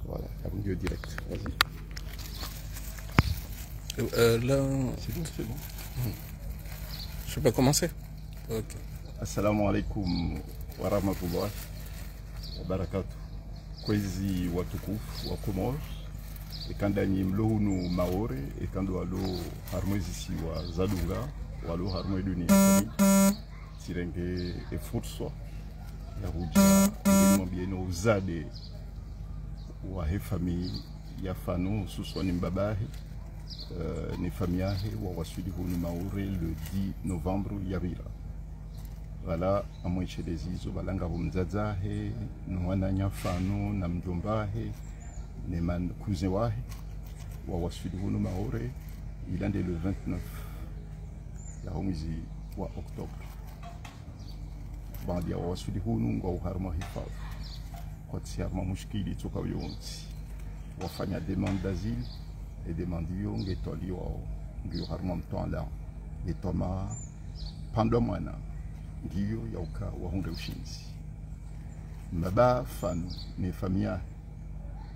Voilà, un milieu direct. Vas-y. Là, C'est bon, c'est bon. je peux commencer. Ok. Assalamu alaikum wa rahmatullahi wa barakatuh. Kwezi watukufu wa Komoro ekandanyi mlohunu maore ekando walo harmoizisi wa zadunga walo harmoi dunia sirenge efurso ya huja mwambieno uzade wa hefami ya fano suswa ni mbabahe ni famiahe wa wasudi hunu maore le 10 novembre yabira. Voilà, à moi chez les iso, balanga humzazahe, nwananya fano, na mjombahe, ne man cousin wahe, wa wasudi hunu maore, il est le 29 ya homizi wa octobre. Bandi ya wasudi hunu nga uharma hifav. Kwa tsiarma mushkili toka yonti. Wafanya demande d'asile, et demande yo ngetoli wao, ngi uharma mtoala, ngetoma pandomwana. Ndiyo yauka wahunde ushinzi mbaba fanu ni famia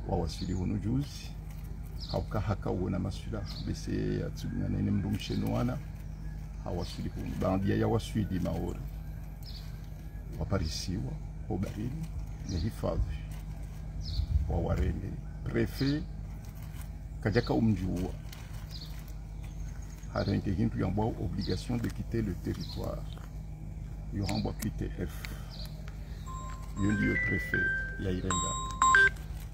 wa wasili hunu juzi hauka haka uona masula bese ya tsulina nene mdumsheno wana hawasili hunu bandia ya wasili maori waparisiwa obarili ni hifadhi wa warende prefe kajaka umjua harenge hintu yambwa obligation de quitter le territoire. Il y aura QTF. Il y a le préfet, il y a Irenga.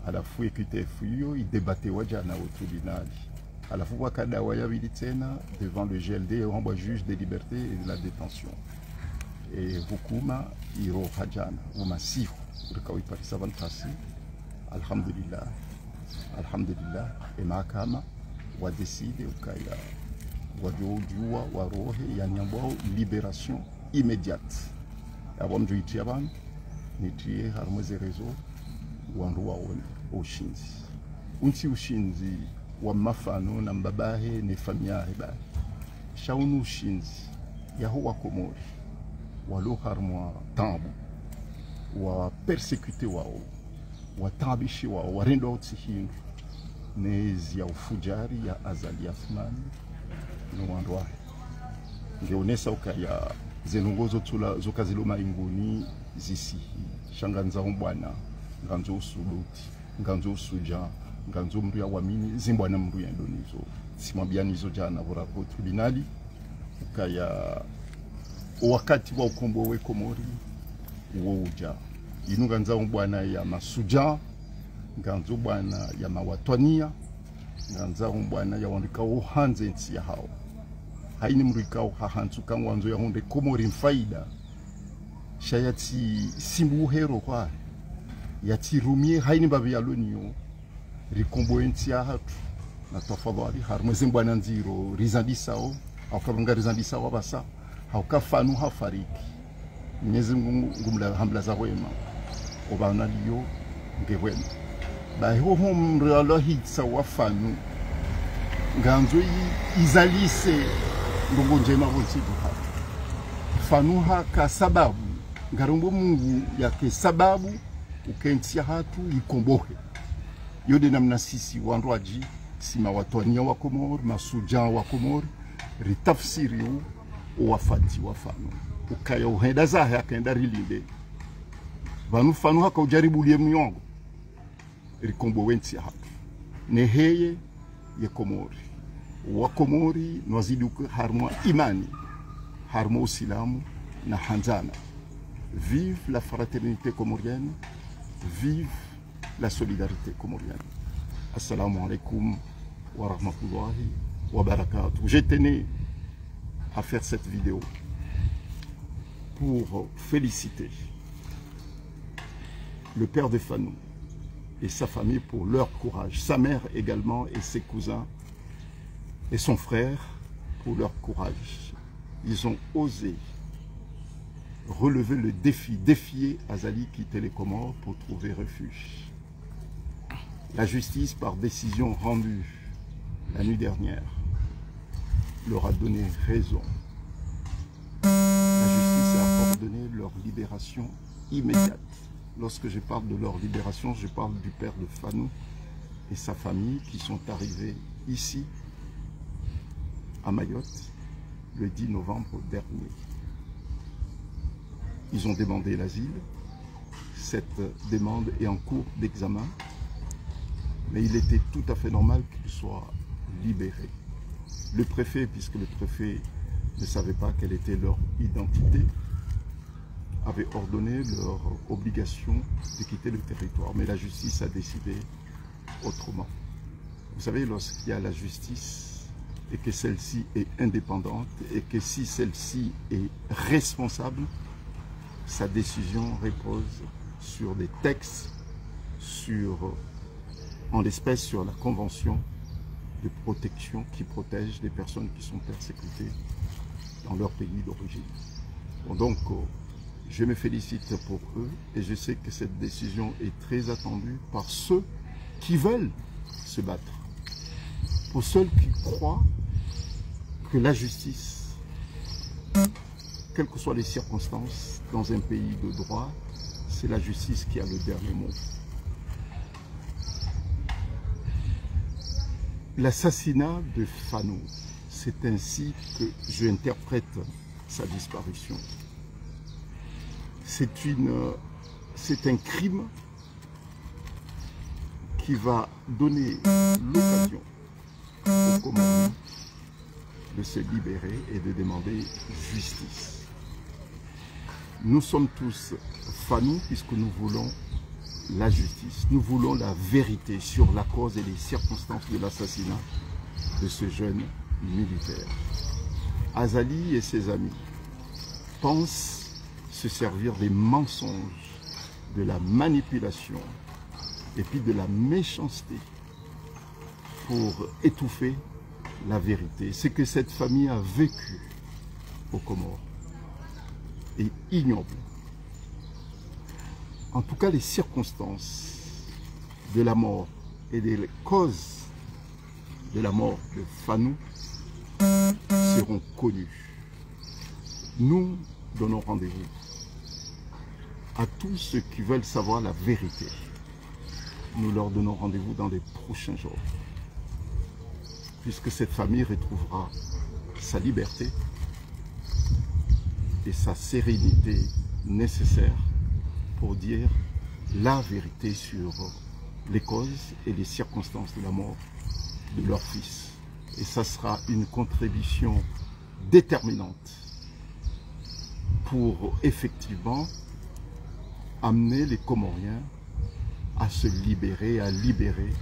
À la fois QTF, il débattait au tribunal. À la fois Kadawaya Vilitena devant le GLD, il y a juge des libertés et de la détention. Et Hukuma, il y a Hajana, ou Massif, le Kawi Parisavan Trasi. Alhamdulillah. Alhamdulillah. Et Mahakama, ou a décidé, ou Kaya, ou a Djoudjoua, ou a Rohe, il y a libération immédiate. Avant de dire avant, nitie harmoze rezo wanruwa o shinzi. Unti ushinzi wa mafano na mbabahe ne famia heba. Shaunu ushinzi yaho wa Komori walo harmwa tambu wa persécuté wao wa tabishi wao warendo otsihindu nezi ya ufujari ya Azali Asmani no wanruwa ngeonesa ukaya zenongozo tula zokaziloma inguni zisi shanganza umbwana nganzo usuluti nganzo usuja nganzo mru ya wamini zimbwana mru ya ndonizo simwambianizo jana bora kwa tribunali ukaya wakati wa ukombo we Komori uja inunganza umbwana ya masuja nganzo bwana ya mawatwania nganza umbwana ya wandika uhanze nsi ya hao haini mrikao hahantu kangwanzo ya hunde Komori mfaida shayati simbu hero kwa yati rumie haini babi ya lonio rikombo enti ya hatu na tofadhali harmwezi mbwana nziro rizandisao hauka rizandisao basa hauka fanu hafariki mnyezi ngumla hambla za wema obana liyo ngewema baho humre Allahitsa wafanu nganzo izalise ndongo njema bonsidu hapa fanuha ka sababu ngarumbo Mungu yake sababu ukentia hatu ikombohe yode namna sisi wanrwaji sima watwania wa Komori masuja wa Komori ritafsiri wafati wafanu ukaya uhenda zahe akaenda rilinde vanu fanu haka ujaribu liye myongo rikombo wensi hatu neheye ye Komori wa Komori nwazidi harmwa imani harmwa usilamu na hanzana. Vive la fraternité comorienne, vive la solidarité comorienne. Assalamu alaikum wa rahmatullahi wa barakatuh. J'ai tenu à faire cette vidéo pour féliciter le père de Fanou et sa famille pour leur courage, sa mère également et ses cousins et son frère pour leur courage. Ils ont osé relever le défi, défier Azali quitter les Comores pour trouver refuge. La justice, par décision rendue la nuit dernière, leur a donné raison. La justice a ordonné leur libération immédiate. lorsque je parle de leur libération, je parle du père de Fanou et sa famille qui sont arrivés ici, à Mayotte, le 10 novembre dernier. Ils ont demandé l'asile. Cette demande est en cours d'examen, mais il était tout à fait normal qu'ils soient libérés. Le préfet, puisque le préfet ne savait pas quelle était leur identité, avait ordonné leur obligation de quitter le territoire. Mais la justice a décidé autrement. Vous savez, lorsqu'il y a la justice et que celle-ci est indépendante et que si celle-ci est responsable, sa décision repose sur des textes, en l'espèce sur la convention de protection qui protège les personnes qui sont persécutées dans leur pays d'origine. Bon, donc, je me félicite pour eux et je sais que cette décision est très attendue par ceux qui veulent se battre. Pour ceux qui croient que la justice, quelles que soient les circonstances, dans un pays de droit, c'est la justice qui a le dernier mot. L'assassinat de Fanou, c'est ainsi que j'interprète sa disparition. C'est un crime qui va donner l'occasion aux Comoriens de se libérer et de demander justice. Nous sommes tous Fanou puisque nous voulons la justice. Nous voulons la vérité sur la cause et les circonstances de l'assassinat de ce jeune militaire. Azali et ses amis pensent se servir des mensonges, de la manipulation et puis de la méchanceté pour étouffer la vérité. Ce que cette famille a vécu aux Comores est ignoble. En tout cas, les circonstances de la mort et les causes de la mort de Fanou seront connues. Nous donnons rendez-vous à tous ceux qui veulent savoir la vérité. Nous leur donnons rendez-vous dans les prochains jours, puisque cette famille retrouvera sa liberté et sa sérénité nécessaire pour dire la vérité sur les causes et les circonstances de la mort de leur fils. Et ça sera une contribution déterminante pour effectivement amener les Comoriens à se libérer, à libérer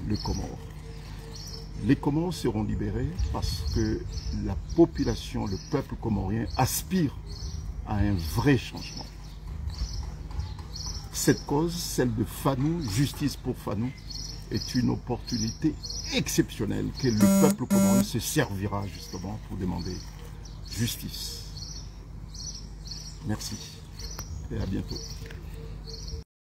le Comore. Les Comores seront libérés parce que la population, le peuple comorien aspire à un vrai changement. Cette cause, celle de Fanou, justice pour Fanou, est une opportunité exceptionnelle que le peuple comorien se servira justement pour demander justice. Merci et à bientôt.